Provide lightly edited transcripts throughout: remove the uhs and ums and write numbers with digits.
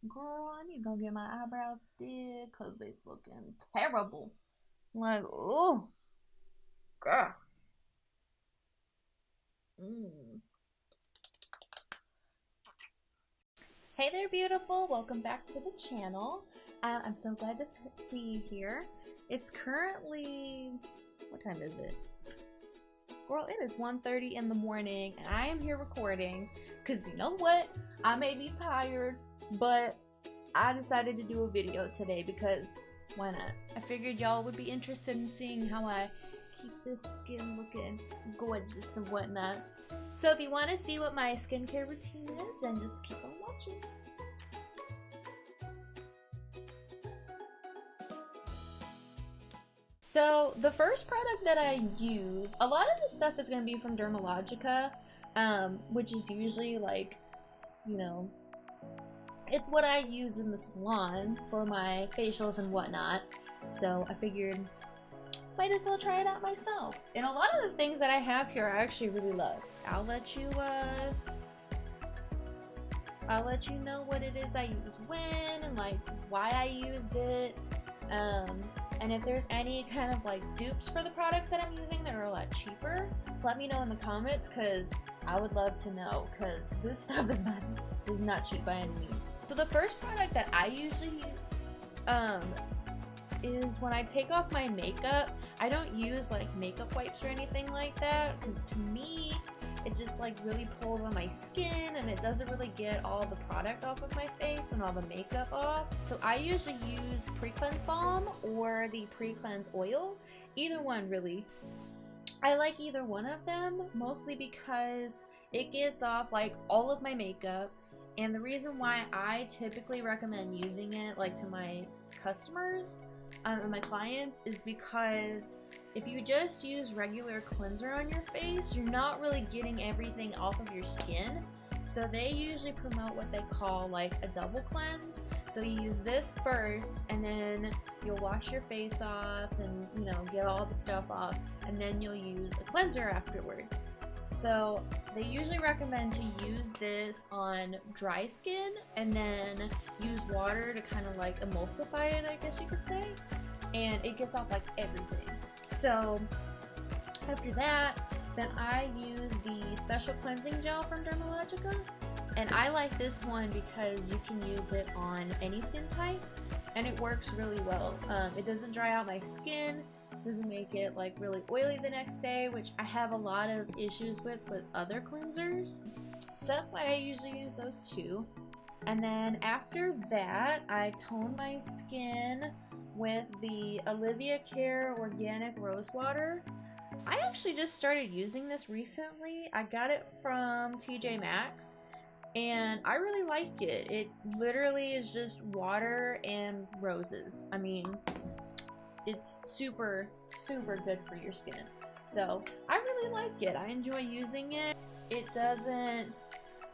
Girl, I need to go get my eyebrows did because they looking terrible. Like, oh, girl. Mm. Hey there, beautiful. Welcome back to the channel. I'm so glad to see you here. It's currently, what time is it? Girl, it is 1:30 in the morning and I am here recording because you know what? I may be tired, but I decided to do a video today because why not? I figured y'all would be interested in seeing how I keep this skin looking gorgeous and whatnot. So if you want to see what my skincare routine is, then just keep on watching. So the first product that I use, a lot of the stuff is going to be from Dermalogica, which is usually like, you know, it's what I use in the salon for my facials and whatnot. So I figured might as well try it out myself. And a lot of the things that I have here I actually really love. I'll let you know what it is I use when and like why I use it. And if there's any kind of like dupes for the products that I'm using that are a lot cheaper, let me know in the comments because I would love to know because this stuff is not cheap by any means. So the first product that I usually use is when I take off my makeup. I don't use like makeup wipes or anything like that because to me it just like really pulls on my skin and it doesn't really get all the product off of my face and all the makeup off. So I usually use pre-cleanse balm or the pre-cleanse oil, either one really. I like either one of them mostly because it gets off like all of my makeup. And the reason why I typically recommend using it like to my customers and my clients is because if you just use regular cleanser on your face, you're not really getting everything off of your skin. So they usually promote what they call like a double cleanse. So you use this first and then you'll wash your face off and you know get all the stuff off and then you'll use a cleanser afterward. So they usually recommend to use this on dry skin and then use water to kind of like emulsify it, I guess you could say. And it gets off like everything. So after that, then I use the special cleansing gel from Dermalogica. And I like this one because you can use it on any skin type and it works really well. It doesn't dry out my skin, doesn't make it like really oily the next day, which I have a lot of issues with other cleansers. So that's why I usually use those two. And then after that, I tone my skin with the Olivia Care Organic Rose Water. I actually just started using this recently. I got it from TJ Maxx and I really like it. It literally is just water and roses. I mean, it's super good for your skin. So I really like it. I enjoy using it. It doesn't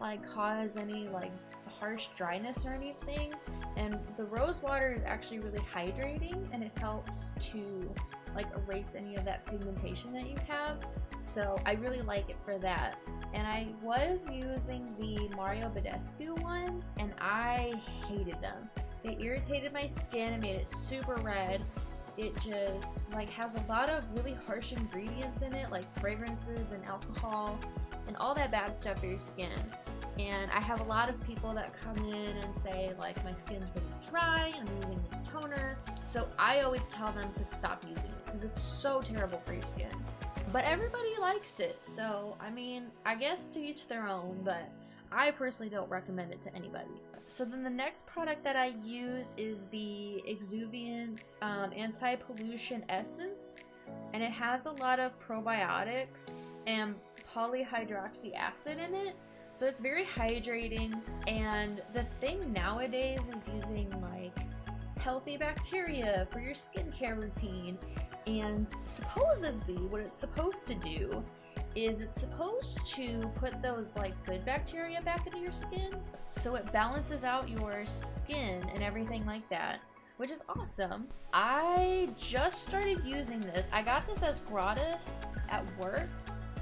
like cause any like harsh dryness or anything, and the rose water is actually really hydrating and it helps to like erase any of that pigmentation that you have. So I really like it for that. And I was using the Mario Badescu ones and I hated them. They irritated my skin and made it super red. It just like has a lot of really harsh ingredients in it, like fragrances and alcohol and all that bad stuff for your skin. And I have a lot of people that come in and say like my skin's really dry, I'm using this toner. So I always tell them to stop using it because it's so terrible for your skin. But everybody likes it, so I mean, I guess to each their own, but I personally don't recommend it to anybody. So then the next product that I use is the Exuviance Anti-Pollution Essence. And it has a lot of probiotics and polyhydroxy acid in it. So it's very hydrating, and the thing nowadays is using like healthy bacteria for your skincare routine. And supposedly what it's supposed to do is it's supposed to put those like good bacteria back into your skin. So it balances out your skin and everything like that, which is awesome. I just started using this. I got this as gratis at work.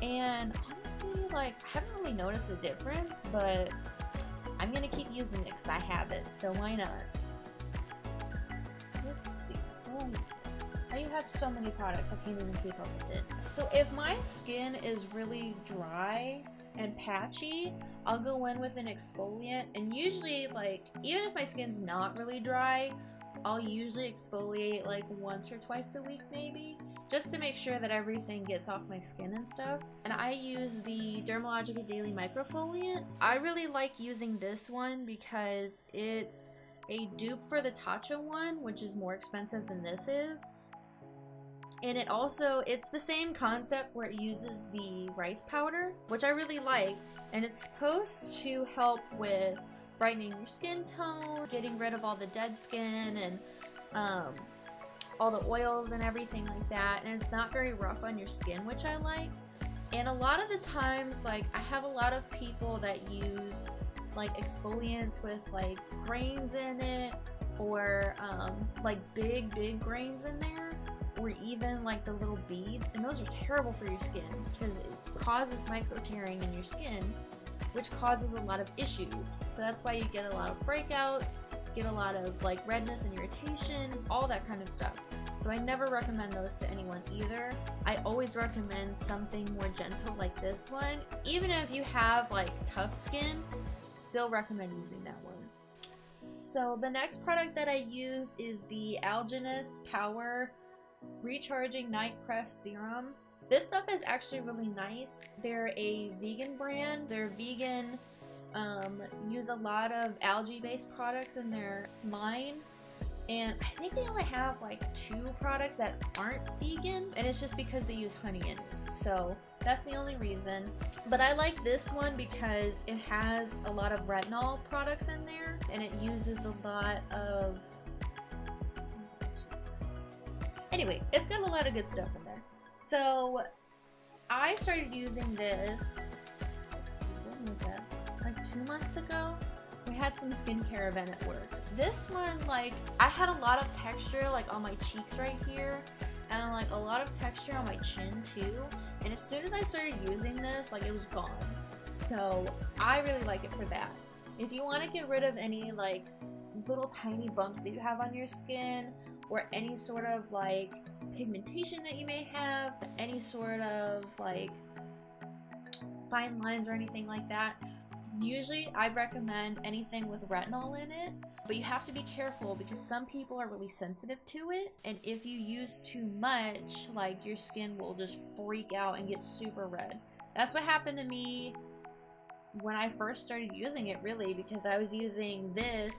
And honestly, like, I haven't really noticed a difference, but I'm gonna keep using it because I have it. so why not? Let's see. What do I use next? I have so many products, I can't even keep up with it. So if my skin is really dry and patchy, I'll go in with an exfoliant, and usually, like, even if my skin's not really dry, I'll usually exfoliate like once or twice a week maybe, just to make sure that everything gets off my skin and stuff. And I use the Dermalogica Daily Microfoliant. I really like using this one because it's a dupe for the Tatcha one, which is more expensive than this is. And it's the same concept where it uses the rice powder, which I really like, and it's supposed to help with brightening your skin tone, getting rid of all the dead skin and all the oils and everything like that, and it's not very rough on your skin, which I like. And a lot of the times, like, I have a lot of people that use like exfoliants with like grains in it, or like big grains in there, or even like the little beads, and those are terrible for your skin because it causes micro tearing in your skin, which causes a lot of issues. So that's why you get a lot of breakouts, get a lot of like redness and irritation, all that kind of stuff. So I never recommend those to anyone either. I always recommend something more gentle like this one. Even if you have like tough skin, still recommend using that one. So the next product that I use is the Algenist Power Recharging Night Press Serum. This stuff is actually really nice. They're a vegan brand. They're vegan, use a lot of algae-based products in their line. And I think they only have like 2 products that aren't vegan, and it's just because they use honey in it. So that's the only reason. But I like this one because it has a lot of retinol products in there, and it uses a lot of... Anyway, it's got a lot of good stuff in there. So I started using this, let's see, when was that? Like 2 months ago? We had some skincare event at work. This one, like, I had a lot of texture like on my cheeks right here, and like a lot of texture on my chin too. And as soon as I started using this, like, it was gone. So I really like it for that. If you want to get rid of any like little tiny bumps that you have on your skin, or any sort of like pigmentation that you may have, any sort of like fine lines or anything like that, usually I recommend anything with retinol in it. But you have to be careful because some people are really sensitive to it, and if you use too much, like, your skin will just freak out and get super red. That's what happened to me when I first started using it, really, because I was using this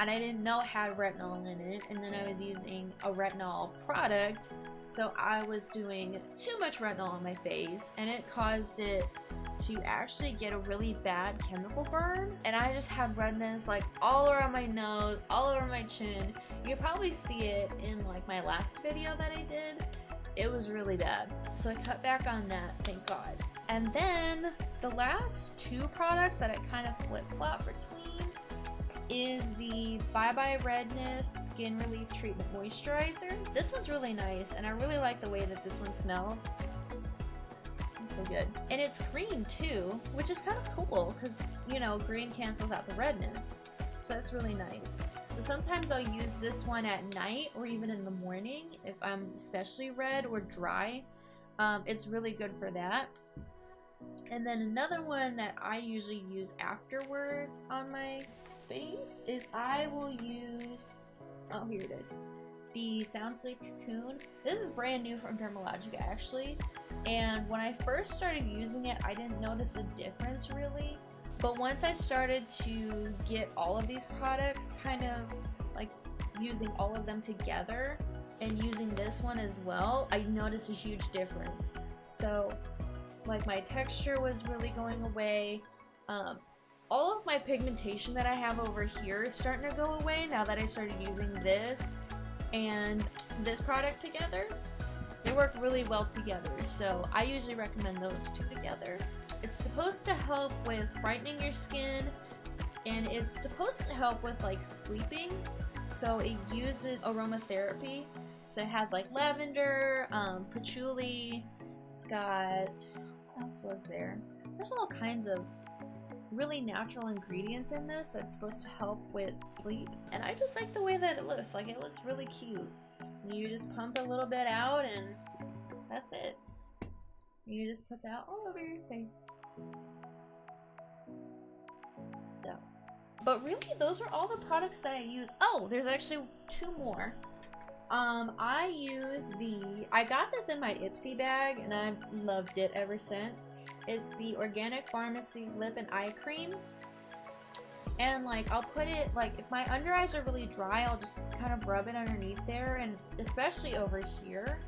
and I didn't know it had retinol in it, and then I was using a retinol product, so I was doing too much retinol on my face, and it caused it to actually get a really bad chemical burn, and I just had redness like all around my nose, all over my chin. You can probably see it in like my last video that I did. It was really bad, so I cut back on that, thank God. And then the last 2 products that I kind of flip-flop between is the Bye Bye Redness Skin Relief Treatment Moisturizer. This one's really nice, and I really like the way that this one smells. It smells so good. And it's green too, which is kind of cool because, you know, green cancels out the redness. So that's really nice. So sometimes I'll use this one at night or even in the morning if I'm especially red or dry. It's really good for that. And then another one that I usually use afterwards on my face is I will use, oh, here it is, the Sound Sleep Cocoon. This is brand new from Dermalogica actually, and when I first started using it I didn't notice a difference really, but once I started to get all of these products, kind of like using all of them together and using this one as well, I noticed a huge difference. So like my texture was really going away. All of my pigmentation that I have over here is starting to go away now that I started using this and this product together. They work really well together, so I usually recommend those 2 together. It's supposed to help with brightening your skin, and it's supposed to help with like sleeping. So it uses aromatherapy. So it has like lavender, patchouli. It's got, what else was there? There's all kinds of really natural ingredients in this that's supposed to help with sleep. And I just like the way that it looks. Like, it looks really cute. You just pump a little bit out and that's it. You just put that all over your face. So, but really, those are all the products that I use. Oh, there's actually 2 more. I got this in my Ipsy bag and I've loved it ever since. It's the Organic Pharmacy Lip and Eye Cream. And like, I'll put it, like, if my under eyes are really dry, I'll just kind of rub it underneath there, and especially over here,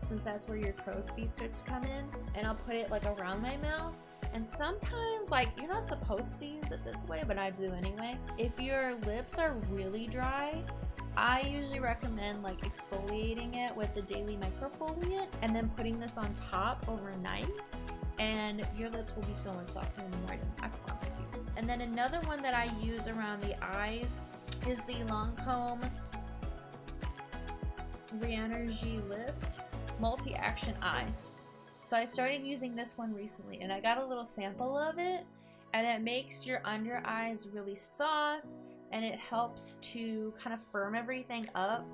since that's where your crow's feet start to come in. And I'll put it like around my mouth. And sometimes, like, you're not supposed to use it this way, but I do anyway. If your lips are really dry, I usually recommend like exfoliating it with the Daily Microfoliant and then putting this on top overnight, and your lips will be so much softer in the morning, I promise you. And then another one that I use around the eyes is the Lancome Re-Energy Lift Multi-Action Eye. So I started using this one recently and I got a little sample of it, and it makes your under eyes really soft and it helps to kind of firm everything up.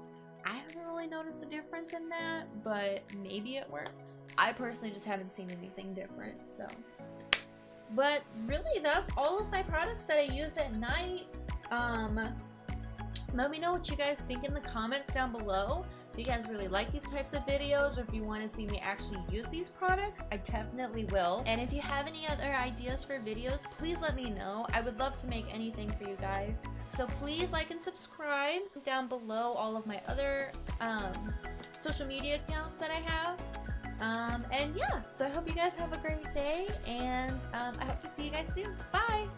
I haven't really noticed a difference in that, but maybe it works. I personally just haven't seen anything different, so. But really, that's all of my products that I use at night. Let me know what you guys think in the comments down below. If you guys really like these types of videos, or if you want to see me actually use these products, I definitely will. And if you have any other ideas for videos, please let me know. I would love to make anything for you guys. So please like and subscribe. Down below all of my other social media accounts that I have. And yeah, so I hope you guys have a great day, and I hope to see you guys soon. Bye!